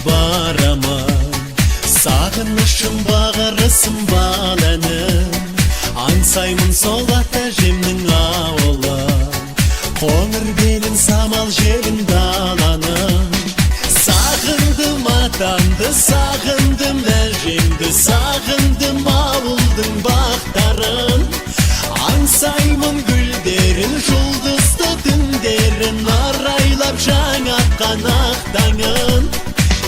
барамын, сағынышым бағарысым баланым. Аңсаймын сол ата жемнің ауылы, қоңыр белін самал желін даланым. Сағындым атамды, сағындым әжемді, сағындым ауылдың бақтарын. Аңсаймын гүлдерін, жұлдызды түндерін, арайлап жаңатқан ақ таңын.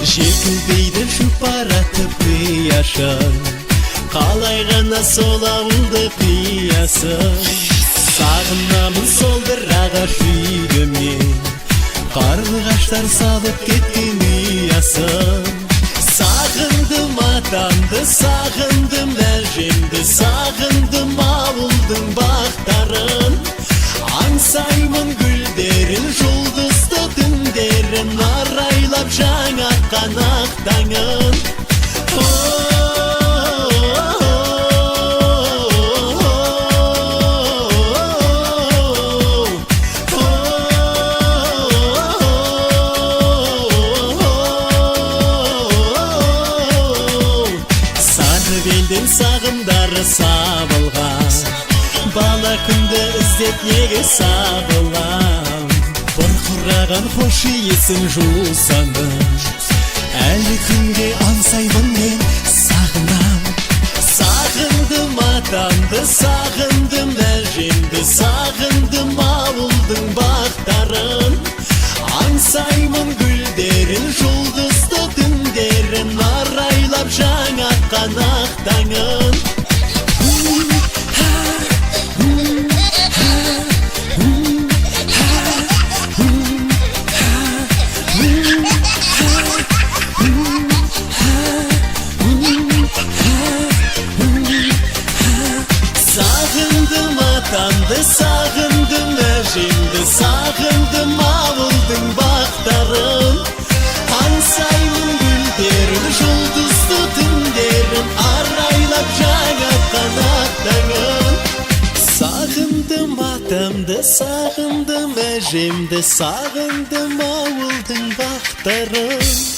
Желкілдейді жұпаратып қияшын, қалай ғана сол ауылды қиясын. Сағынамын сол бір ағаш үйді мен, қарлығаштар салып кеткен ұясын. Сағындым атамды, сағындым әжемді, сағындым ауылдың бақтарын. Аңсаймын гүлдерін, жұлдызды түндерін, арайлап жаңатқан ақ таңын. Белден сағымдары сабылған, бала күнді іздеп неге сабылам. Бұрқыраған хош иесін жусаным, әлі күнге аңсаймын мен сағынам. Сағындым атамды, сағындым әжемді, сағындым ауылдың бақтарын. Аңсаймын гүлдерін, жұлдызды түндерін, арайлап жаңатқан ақ таңын. Сағындым атамды, сағындым әжемді, сағындым ауылдың бақтарын. Аңсаймын гүлдерін, жұлдызды түндерін, арайлап жаңатқан ақ таңын. Сағындым атамды, сағындым әжемді, сағындым ауылдың бақтарын.